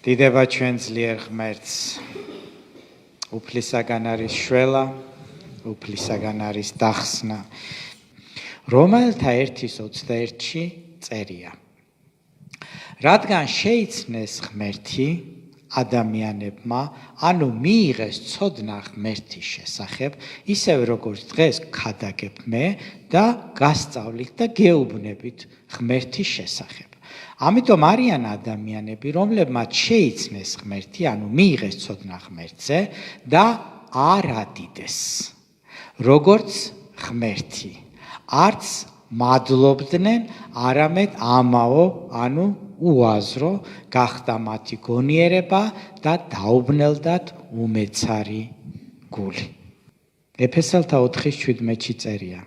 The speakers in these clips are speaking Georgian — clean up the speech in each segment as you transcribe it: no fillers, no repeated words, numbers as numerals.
დიდება ჩვენ ძლიერ ღმერთს. უფლისაგან არის შველა, უფლისაგან არის დახსნა. რომელთა 1:21-ში წერია. რადგან შეიცნეს ღმერთი ადამიანებმა, ანუ მიიღეს ცოდნა ღმერთის შესახებ, ისევ როგორც დღეს ქადაგებ მე და გასწავლით და გეუბნებით ღმერთის შესახებ. ამიტომ არიან ადამიანები, რომლებმაც შეიცნეს ღმერთი, ანუ მიიღეს ცოდნა ღმერთზე და არ ადიდეს. როგორც ღმერთი, არც მადლობდნენ, არამედ ამაო, ანუ უაზრო გახდა მათი გონიერება და დაუბნელდათ უმეცარი გული. ეფესელთა 4:17-ში წერია.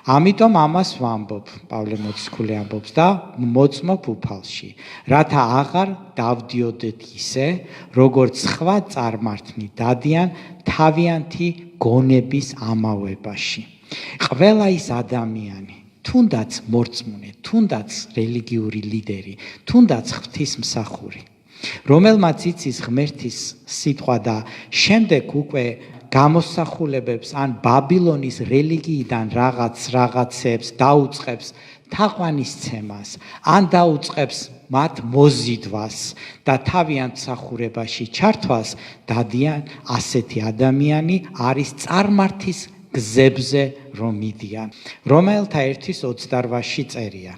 ამიტომ ამას ვამბობ, პავლე მოციქული ამბობს და მოწმობ უფალში, რათა აღარ დავდიოდეთ ისე, როგორც სხვა წარმართნი დადიან თავიანთი გონების ამავებაში. ყველა ის ადამიანი, თუნდაც მორწმუნე, თუნდაც რელიგიური ლიდერი, თუნდაც ღვთისმსახური, რომელმაც იცის ღმერთის სიტყვა და შემდეგ უკვე გამოსახულებებს ან ბაბილონის რელიგიიდან რაღაცებს დაუწყებს თაყვანისცემას, ან დაუწყებს მათ მოზიდვას და თავიანთ მსახურებაში ჩართვას, დადიან ასეთი ადამიანი არის წარმართის გზებზე რომ მიდიან. რომელთა 1:28-ში წერია.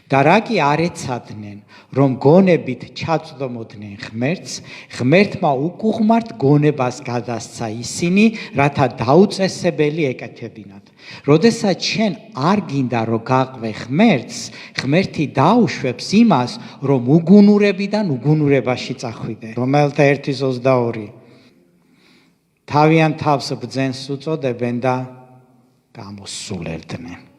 და რა კი არ ეცადნენ, რომ გონებით ჩაწვდომოდნენ ღმერთს, ღმერთმა უკუღმართ გონებას გადასცა ისინი, რათა დაუწესებელი ეკეთებინათ. როდესაც შენ არ გინდა რომ გაყვე ღმერთს, ღმერთი დაუშვებს იმას, რომ უგუნურებიდან უგუნურებაში წახვიდე. რომელთა 1:22 თავიანთ თავს ბძენს უწოდებენ და გამოსულერდნენ.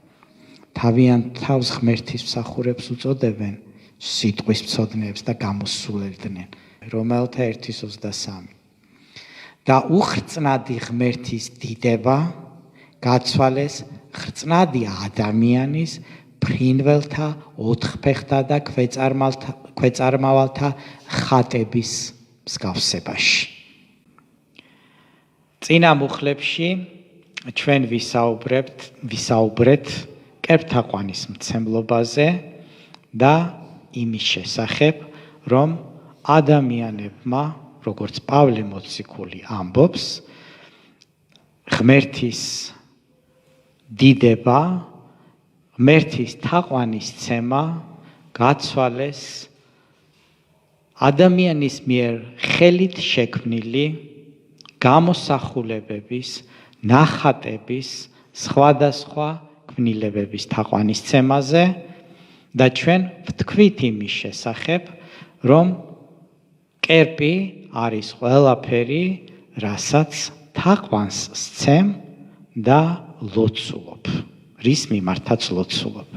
თავიანთ თავს ღმერთის მსახურებს უწოდებენ, სიტყვის მცოდნეებს და გამოსულერდნენ. რომელთა 1:23 და უხრწნადი ღმერთის დიდება გაცვალეს ხრწნადი ადამიანის ფრინველთა, ოთხფეხთა და ქვეწარმავალთა ხატების მსგავსებაში. წინა მუხლებში ჩვენ ვისაუბრეთ კერპთაყვანის მცემლობაზე და იმის შესახებ, რომ ადამიანებმა, როგორც პავლე მოციქული ამბობს, ღმერთის დიდება, ღმერთის თაყვანისცემა გაცვალეს ადამიანის მიერ ხელით შექმნილი გამოსახულებების, ნახატების, სხვადასხვა ქმნილებების თაყვანისცემაზე და ჩვენ ვთქვით იმის შესახებ, რომ კერპი არის ყველაფერი, რასაც თაყვანს სცემ და ლოცულობ, რის მიმართაც ლოცულობ.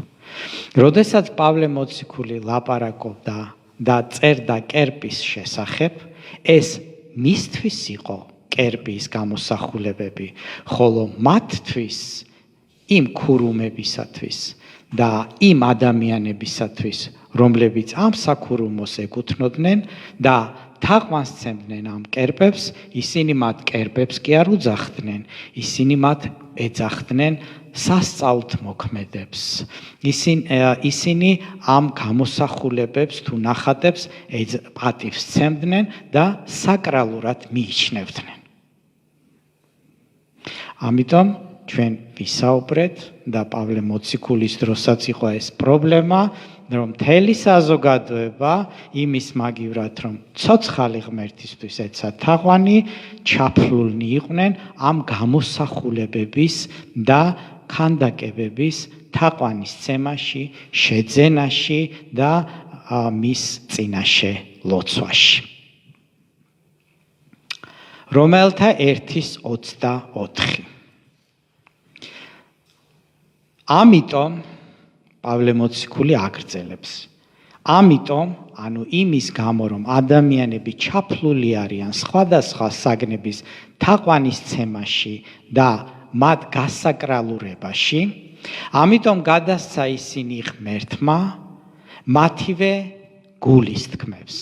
როდესაც პავლე მოციქული ლაპარაკობდა და წერდა კერპის შესახებ, ეს მისთვის იყო კერპის გამოსახულებები, ხოლო მათთვის, იმ ქურუმებისათვის და იმ ადამიანებისათვის, რომლებიც ამ საქურუმოს ეკუთვნოდნენ და თაყვანს სცემდნენ ამ კერპებს, ისინი მათ კერპებს კი არ უძახდნენ, ისინი მათ ეძახდნენ სასწაულთ მოქმედებს. ისინი ამ გამოსახულებებს თუ ნახატებს პატივს სცემდნენ და საკრალურად მიიჩნევდნენ. ამიტომ ჩვენ ვისაუბრეთ და პავლე მოციქულის დროსაც იყო ეს პრობლემა, რომ მთელი საზოგადოება იმის მაგივრად, რომ ცოცხალი ღმერთისთვის ეცა თაყვანი, ჩაფლულნი იყვნენ ამ გამოსახულებების და ქანდაკებების თაყვანისცემაში, შეძენაში და მის წინაშე ლოცვაში. რომელთა 1:24 ამიტომ პავლე მოციქული აგრძელებს. ამიტომ, ანუ იმის გამო, რომ ადამიანები ჩაფლული არიან სხვადასხვა საგნების თაყვანისცემაში და მათ გასაკრალურებაში, ამიტომ გადასცა ისინი ღმერთმა მათივე გულის თქმებს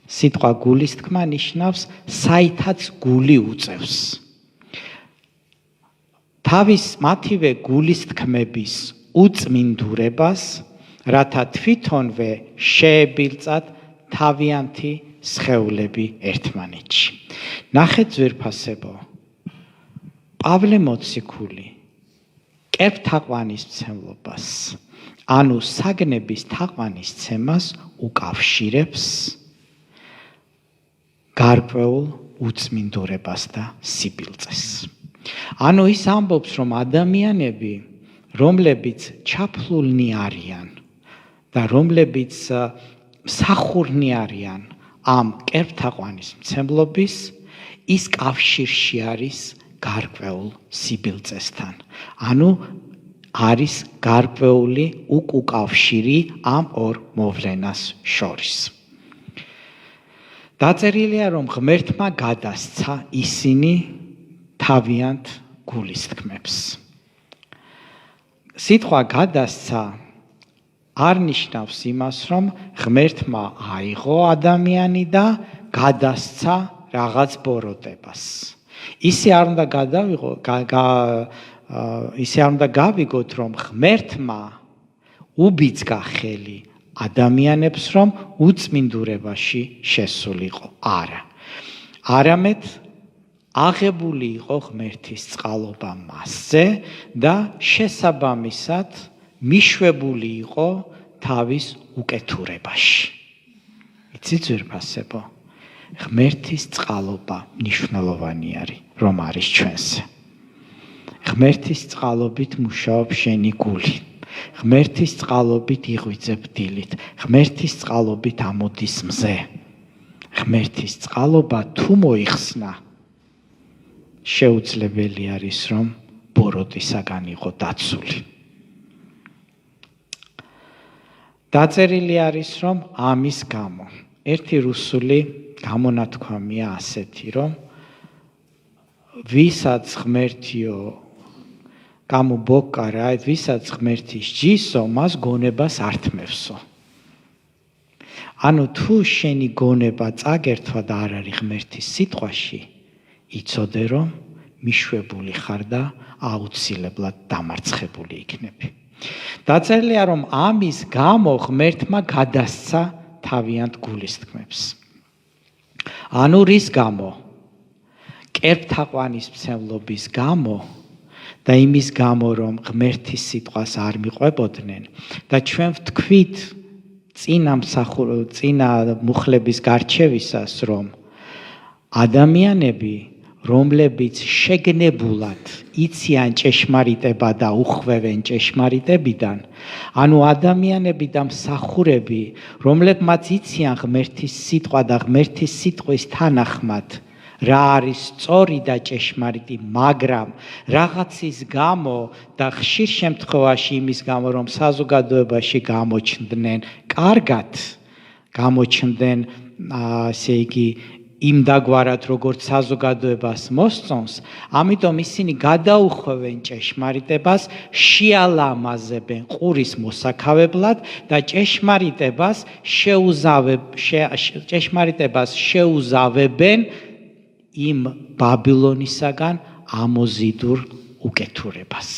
სიტყვა გულის თქმა ნიშნავს საითაც გული უწევს. თავის მათივე გულის თქმების უწმინდურებას, რათა თვითონვე შეებილწათ თავიანთი სხეულები ერთმანეთში. ნახეთ ძვირფასებო, პავლე მოციქული კერპ თაყვანისმცემლობას, ანუ საგნების თაყვანისცემას უკავშირებს გარკვეულ უწმინდურებას და სიბილწეს. ანუ ის ამბობს, რომ ადამიანები, რომლებიც ჩაფლულნი არიან და რომლებიც მსახურნი არიან ამ კერპ თაყვანისმცემლობის, ის კავშირში არის გარკვეულ სიბილწესთან. ანუ არის გარკვეული უკავშირი ამ ორ მოვლენას შორის. დაწერილია, რომ ღმერთმა გადასცა ისინი თავიანთ გულის თქმებს. სიტყვა გადასცა არ ნიშნავს იმას, რომ ღმერთმა აიღო ადამიანი და გადასცა რაღაც ბოროტებას. ისე არ უნდა გავიგოთ, რომ ღმერთმა უბიძგა ხელი ადამიანებს, რომ უწმინდურებაში შესულიყო. არა. არამედ აღებული იყო ღმერთის წყალობა მასზე და შესაბამისად მიშვებული იყო თავის უკეთურებაში. იცით ძვირფასებო, ღმერთის წყალობა მნიშვნელოვანი არის, რომ არის ჩვენზე. ღმერთის წყალობით მუშაობს შენი გული. ღმერთის წყალობით იღვიძებ დილით. ღმერთის წყალობით ამოდის მზე. ღმერთის წყალობა თუ მოიხსნა, შეუძლებელი არის, რომ ბოროტისაგან იყო დაცული. დაწერილი არის, რომ ამის გამო ერთი რუსული გამონათქვამია ასეთი, რომ ვისაც ღმერთიო გამუბოკარა, ვისაც ღმერთის ჯისო, მას გონებას ართმევსო. ანუ თუ შენი გონება წაგერთვა და არ არის ღმერთის სიტყვაში, იცოდე, რომ მიშვებული ხარ და აუცილებლად დამარცხებული იქნები. დაწერილია, რომ ამის გამო ღმერთმა გადასცა თავიანთ გულის თქმებს. ანუ რის გამო? კერპ თაყვანისმცემლობის გამო და იმის გამო, რომ ღმერთის სიტყვას არ მიყვებოდნენ და ჩვენ ვთქვით წინა მუხლების გარჩევისას, რომ ადამიანები, რომლებიც შეგნებულად იციან ჭეშმარიტება და უხვევენ ჭეშმარიტებიდან, ანუ ადამიანები და მსახურები, რომლებმაც იციან ღმერთის სიტყვა და ღმერთის სიტყვის თანახმად რა არის სწორი და ჭეშმარიტი, მაგრამ რაღაცის გამო და ხშირ შემთხვევაში იმის გამო, რომ საზოგადოებაში გამოჩნდნენ კარგად, გამოჩნდნენ ასე იგი იმდაგვარად, როგორც საზოგადოებას მოსწონს, ამიტომ ისინი გადაუხვევენ ჭეშმარიტებას, შეალამაზებენ ყურის მოსაქავებლად და ჭეშმარიტებას შეუზავებენ იმ ბაბილონისაგან ამოზიდურ უკეთურებას.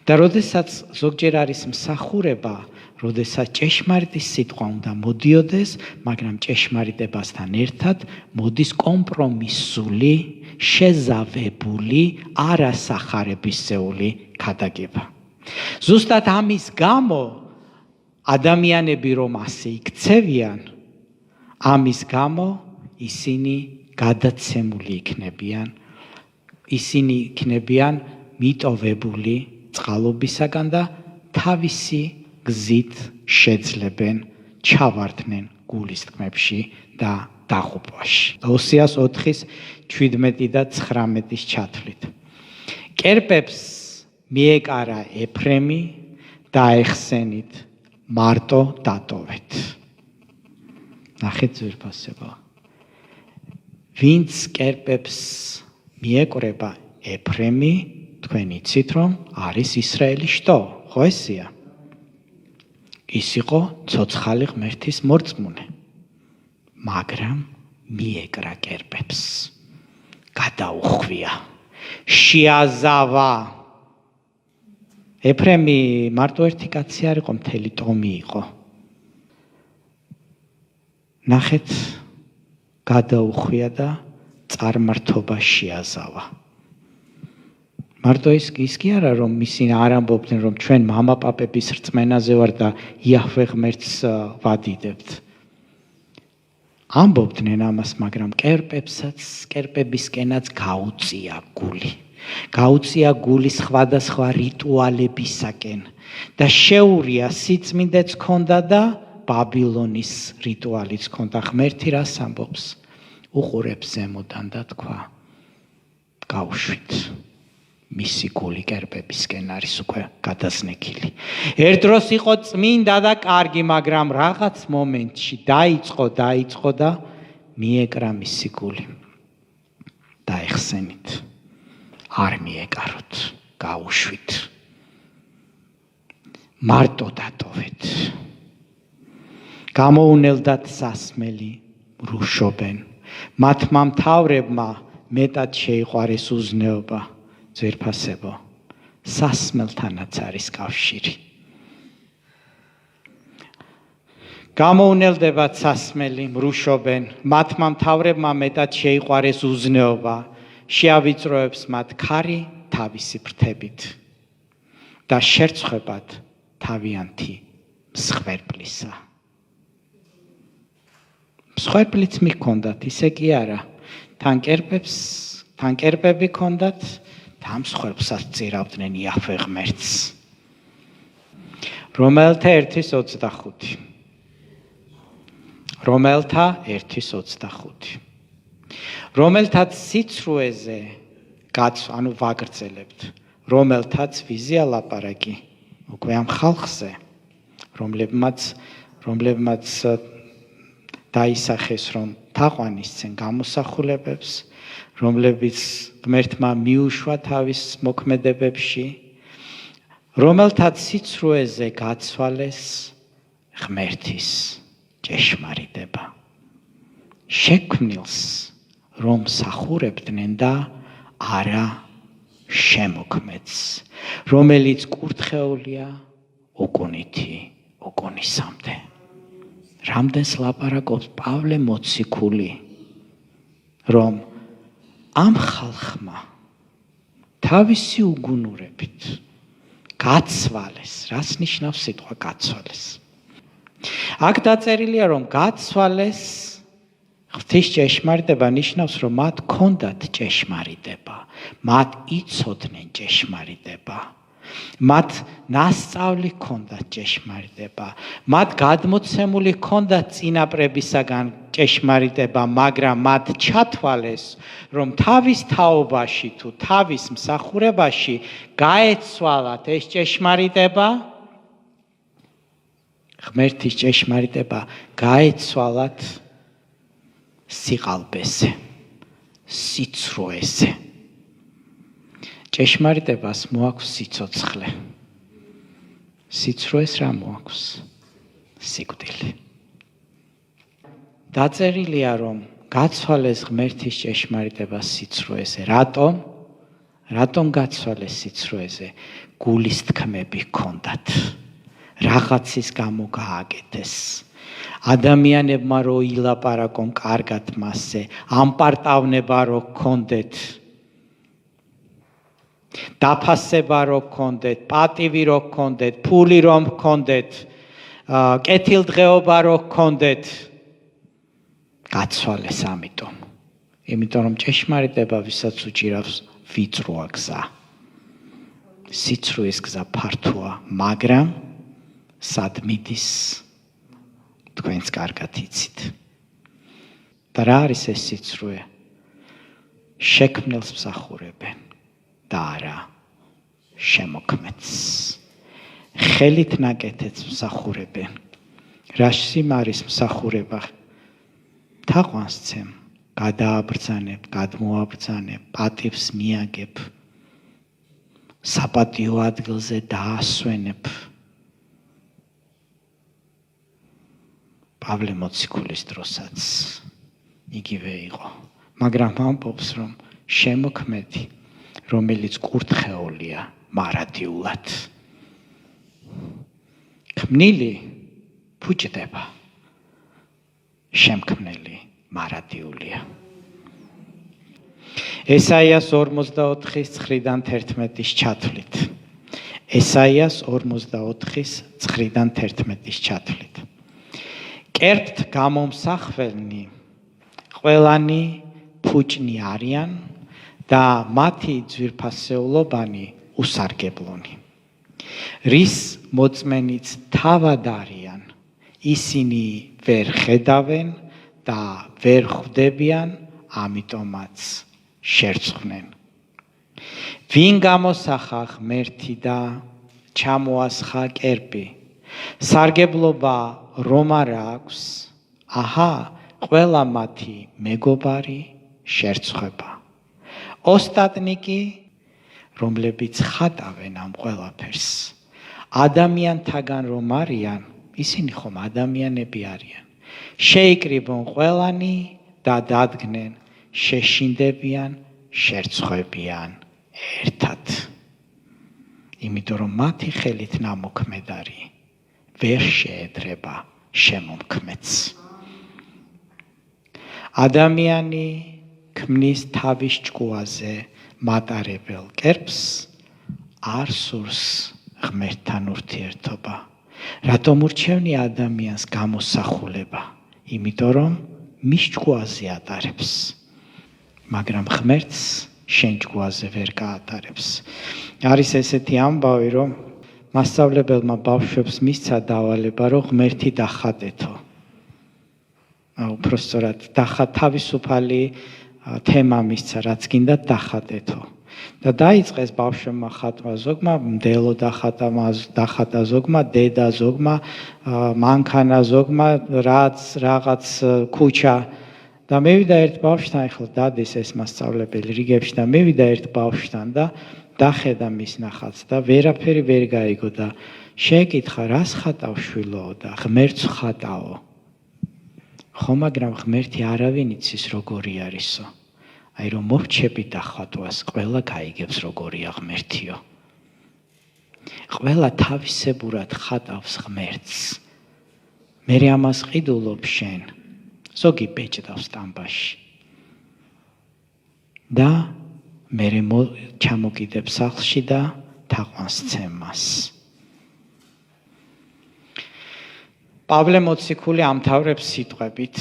და როდესაც ზოგჯერ არის მსახურება, როდესაც ჭეშმარიტის სიტყვა უნდა მოდიოდეს, მაგრამ ჭეშმარიტებასთან ერთად მოდის კომპრომისული, შეზავებული, არასახარებისეული ქადაგება. ზუსტად ამის გამო ადამიანები რომ ასე იქცევიან, ამის გამო ისინი გადაცემული იქნებიან, ისინი იქნებიან მიტოვებული წყალობისაგან და თავისი გზით შეძლებენ, ჩავარდნენ გულის თქმებში და დაღუპვაში. ოსიას 4:17 და 19 ჩათვლით. კერპებს მიეკარა ეფრემი და ეხსენით მარტო დატოვეთ. ნახეთ ძვირფასებო. ვინც კერპებს მიეკრება ეფრემი, თქვენ იცით, რომ არის ისრაელის შტო, ხო ესია? ის იყო ცოცხალი ღმერთის მორწმუნე. მაგრამ მიეკრა კერპებს. გადაუხვია, შეაზავა. ეფრემი მარტო ერთი კაცი არ იყო, მთელი ტომი იყო. ნახეთ, გადაუხვია და წარმართობა შეაზავა. მარტო ის კი არა, რომ ისინი არ ამბობდნენ, რომ ჩვენ მამაპაპების რწმენაზე ვარ და იაჰვე ღმერთს ვადიდებთ. ამბობდნენ ამას, მაგრამ კერპებისკენაც გაუწია გული. გაუწია გული სხვადასხვა რიტუალებისაკენ და შეურია, სიწმინდეც ჰქონდა და ბაბილონის რიტუალიც ჰქონდა. ღმერთი რას ამბობს? უყურებს ზემოდან და თქვა, გავუშვით. მისი გული კერპებისკენ არის უკვე გადაზნექილი. ერთ დროს იყო წმინდა და კარგი, მაგრამ რაღაც მომენტში დაიწყო და მიეკრა მისი გული. დაეხსენით. არ მიეკაროთ, გაუშვით. მარტო დატოვეთ. გამოუნელდათ სასმელი, რუშობენ. მათმა მთავრებმა მეტად შეიყვარეს უზნეობა. ძვირფასებო, სასმელთანაც არის კავშირი. გამოუნელდებათ სასმელი, რუშობენ. მათმა მთავრებმა მეტად შეიყვარეს უზნეობა. შეავიწროებს მათ ქარი თავისი ფრთებით და შერცხვებად თავიანთი მსხვერპლისა. მსხვერპლიც მიჰქონდათ, ისე კი არა. თან კერპები ჰქონდათ, თან მსხვერპლსაც წირავდნენ იაჰვე ღმერთს. რომელთა 1:25. რომელთა 1:25. რომელთაც სიცრუეზე ანუ ვაგრძელებთ, რომელთაც ვიზია ლაპარაკი უკვე ამ ხალხზე, რომლებმაც დაისახეს, რომ თაყვანისცენ გამოსახულებებს, რომლებიც ღმერთმა მიუშვა თავის მოქმედებებში, რომელთაც სიცრუეზე გაცვალეს ღმერთის ჭეშმარიტება. შექმნილს რომ სახურებდნენ და არა შემოქმედს, რომელიც კურთხეულია უკუნითი უკუნისამდე. რამდენს ლაპარაკობს პავლე მოციქული, რომ ამ ხალხმა თავისი უგუნურებით გაცვალეს. რას ნიშნავს სიტყვა გაცვალეს? აქ დაწერილია, რომ გაცვალეს ღვთის ჭეშმარიტება, ნიშნავს, რომ მათ ჰქონდათ ჭეშმარიტება, მათ იცოდნენ ჭეშმარიტება, მათ ნასწავლი ჰქონდათ ჭეშმარიტება, მათ გადმოცემული ჰქონდათ წინაპრებისაგან ჭეშმარიტება, მაგრამ მათ ჩათვალეს, რომ თავის თაობაში თუ თავის მსახურებაში გაეცვალათ ეს ჭეშმარიტება, ღმერთის ჭეშმარიტება გაეცვალათ სიყალბეზე, სიცრუეზე. ჭეშმარიტებას მოაქვს სიცოცხლე. სიცრუეს რა მოაქვს? სიკვდილი. დაწერილია, რომ გაცვალეს ღმერთის ჭეშმარიტება სიცრუეზე. რატომ გაცვალეს სიცრუეზე? გულის თქმები ჰქონდათ. რაღაცის გამო გააკეთეს. ადამიანებმა რო ილაპარაკონ კარგად მასზე, ამპარტავნება რო ჰქონდეთ, დაფასება რო ჰქონდეთ, პატივი რო ჰქონდეთ, ფული რომ ჰქონდეთ, კეთილდღეობა რო ჰქონდეთ, გაცვალეს ამიტომ. იმიტომ რომ ჭეშმარიტება ვისაც უჭირავს ვიწროა გზა. სიცრუის გზა ფართოა, მაგრამ სად მიდის? თქვენც კარგად იცით. და რა არის ეს სიცრუე? შექმნილს მსახურებენ და არა შემოქმედს. ხელით ნაკეთებს მსახურებენ. რა არის მსახურება? თაყვანს ცემ, გადააბრძანებ, გადმოაბრძანებ, პატივს მიაგებ, საპატიო ადგილზე დაასვენებ. პავლე მოციქულის დროსაც იგივე იყო. მაგრამ ამბობს, რომ შემოქმედი, რომელიც კურთხეულია მარადიულად. ქმნილი ფუჭდება. შემქმნელი მარადიულია. ესაიას 44:9-დან 11-ის ჩათვლით. ესაიას 44:9-დან 11-ის ჩათვლით. კერპთ გამომსახველნი ყველანი ფუჭნი არიან და მათი ძვირფასეულობანი უსარგებლონი. რის მოწმენიც თავად არიან, ისინი ვერ ხედავენ და ვერ ხვდებიან, ამიტომაც შერწყნენ. ვინ გამოსახა ღმერთი და ჩამოასხა კერპი, სარგებლობა რომ არ აქვს, აჰა, ყველა მათი მეგობარი შერწყება. ოსტატნიკი, რომლებიც ხატავენ ამ ყველაფერს, ადამიანთაგან რომ არიან, ისინი ხომ ადამიანები არიან. შეიკრიბონ ყველანი და დადგნენ, შეშინდებიან, შერწყებიან ერთად. იმიტომ რომ მათი ხელით ნამოქმედარი ვერ შეედრება შემომქმედს. ადამიანი ქმნის თავის ჭკუაზე მატარებელ კერპს, არ სურს ღმერთთან ურთიერთობა. რატომ ურჩევნია ადამიანს გამოსახულება? იმიტომ რომ მის ჭკუაზე ატარებს. მაგრამ ღმერთს შენ ჭკუაზე ვერ გაატარებს. არის ესეთი ამბავი, რომ მასწავლებელმა ბავშვებს მისცა დავალება, რომ ღმერთი დახატეთო. უпростоრად თავისუფალი თემა მისცა, რაც გინდა დახატეთო. და დაიწყეს ბავშვებმა ხატვა, ზოგმა მდელო დახატა, ზოგმა დედა, ზოგმა მანქანა, ზოგმა რაღაც ქუჩა. და მივიდა ერთ ბავშვთან, ახლა დადის ეს მასწავლებელი რიგებში და მივიდა ერთ ბავშვთან და დახედა მის ნახატს და ვერაფერი ვერ გაიგო და შეეკითხა, რას ხატავ შვილო და ღმერთს ხატავო. ხო, მაგრამ ღმერთი არავინ იცის როგორი არისო. აი რომ მოვჩები დახატვას, ყველა გაიგებს როგორია ღმერთიო. ყველა თავისებურად ხატავს ღმერთს. მე ამას ყიდულობ შენ. ზოგი ბეჭდავს სტამბაში. და მე ჩამოკიდებ სახლში და თაყვანს ცემას. პავლე მოციქული ამთავრებს სიტყვებით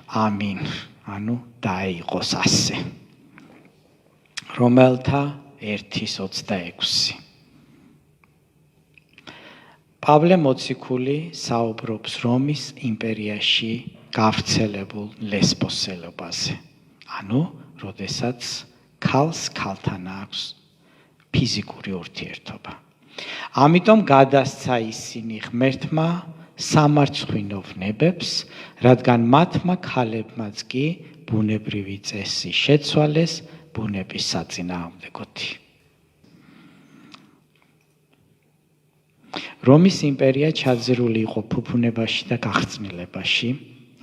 ამინ, ანუ დაიყოს ასე. რომელთა 1:26. პავლე მოციქული საუბრობს რომის იმპერიაში გავრცელებულ ლესბოსელობაზე. ანუ, როდესაც ქალს ქალთან აქვს ფიზიკური ურთიერთობა. ამიტომ გადასცა ისინი ღმერთმა სამარცხვინო ვნებებს, რადგან მათმა ქალებმაც კი ბუნებრივი წესი შეცვალეს ბუნების საწინააღმდეგოთი. რომის იმპერია ჩაძირული იყო ფუფუნებაში და გახსნილებაში,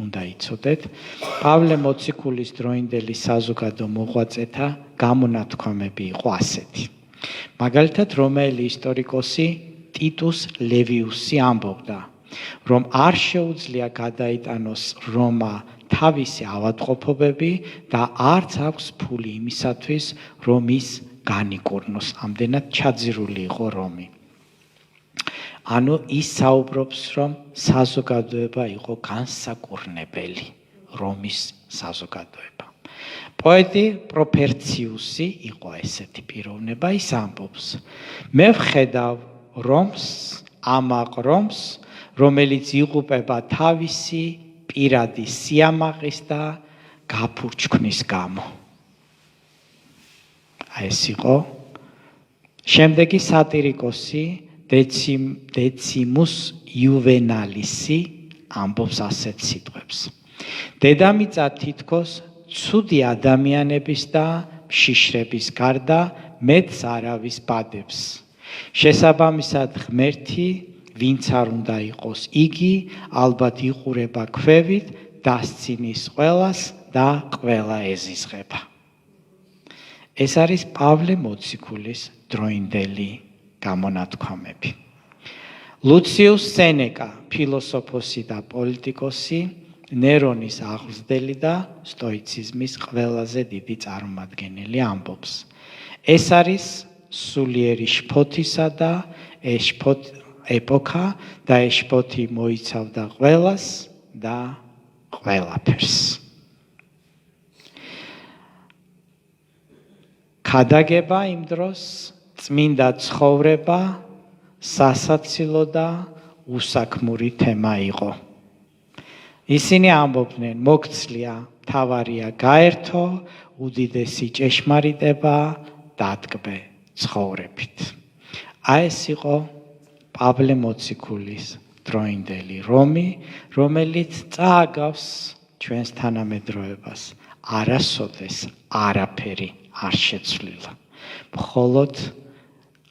უნდა იცოდეთ. პავლე მოციქულის დროინდელი საზოგადო მოღვაწეთა გამონათქვამები იყო ასეთი. მაგალითად, რომაელი ისტორიკოსი ტიტუს ლევიუსი ამბობდა, რომ არ შეუძლია გადაიტანოს რომა თავისი ავადმყოფობები და არც აქვს ფული იმისათვის, რომ ის განიკურნოს. ამდენად ჩაძირული იყო რომი. ანუ ის საუბრობს, რომ საზოგადოება იყო განსაკურნებელი, რომის საზოგადოება. პოეტი პროფერციუსი იყო ესეთი პიროვნება, ის ამბობს, მე ვხედავ რომს, ამაყ რომს, რომელიც იღუპება თავისი პირადი სიამაყის და გაფურჩქმის გამო. ეს იყო შემდეგი სატირიკოსი დეციმუს იუვენალისი ამბობს ასეთ სიტყვებს. დედამიწა თითქოს ცუდი ადამიანების და მშიშრების გარდა მეტს არავის ბადებს. შესაბამისად ღმერთი ვინც არ უნდა იყოს იგი ალბათ იყურება ქვევით დასცინის ყველას და ყველა ეზიზღება. ეს არის პავლე მოციქულის დროინდელი გამონათქვამები. ლუციუს სენეკა, ფილოსოფოსი და პოლიტიკოსი, ნერონის აღმზრდელი და სტოიციზმის ყველაზე დიდი წარმომადგენელი ამბობს. ეს არის სულიერი შფოთისა და ეპოქა და ეს შფოთი მოიცავდა ყველას და ყველაფერს. ქადაგება იმ დროს წმინდა ცხოვრება სასაცილო და უსაქმური თემა იყო. ისინი ამბობდნენ, მოგცლია, მთავარია გაერთო, უდიდესი ჭეშმარიტება დადგმე ცხოვრებით. ეს იყო პავლე მოციქულის დროინდელი რომი, რომელიც წააგავს ჩვენს თანამედროვებას. არასოდეს არაფერი არ შეცვლილა. მხოლოდ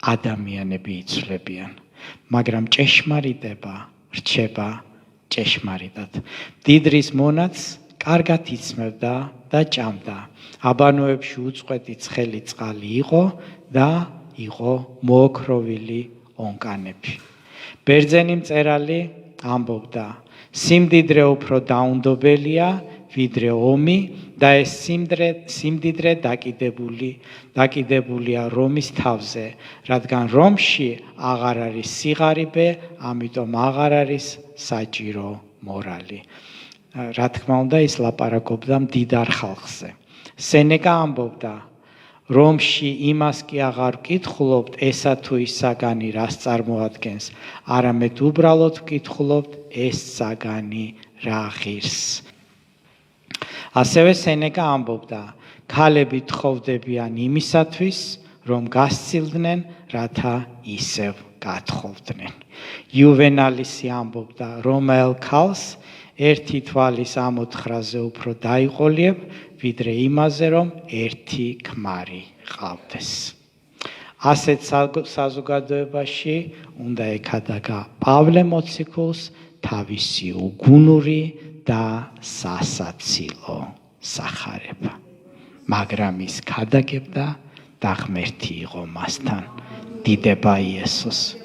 ადამიანები იცვლებიან, მაგრამ ჭეშმარიტება რჩება ჭეშმარიტად. მდიდრის მონაც კარგად იცმევდა და ჭამდა. აბანოებში უწყვეტი ცხელი წყალი იყო და იყო მოოქროვილი ონკანები. ბერძენი მწერალი ამბობდა, სიმდიდრე უფრო დაუნდობელია ვიდრე ომი და ეს სიმდიდრე დაკიდებულია რომის თავზე, რადგან რომში აღარ არის სიღარიბე, ამიტომ აღარ არის საჭირო მორალი. რა თქმა უნდა, ის ლაპარაკობდა მდიდარ ხალხზე. სენეკა ამბობდა, რომში იმას კი აღარ ვკითხულობთ, ესა თუ ის საგანი რას წარმოადგენს, არამედ უბრალოდ ვკითხულობთ, ეს საგანი რა ღირს. ასევე სენეკა ამბობდა, ქალები თხოვდებიან იმისათვის, რომ გასცილდნენ, რათა ისევ გათხოვდნენ. იუვენალისი ამბობდა, რომელ ქალს ერთი თვალის ამოთხრაზე უფრო დაიყოლიებ, ვიდრე იმაზე, რომ ერთი ქმარი ყავდეს. ასეთ საზოგადოებაში უნდა ეკადაგა პავლე მოციქულს თავისი უგუნური და სასაცილო სახარება. მაგრამ ის ქადაგებდა და ღმერთი იყო მასთან. დიდება იესოს.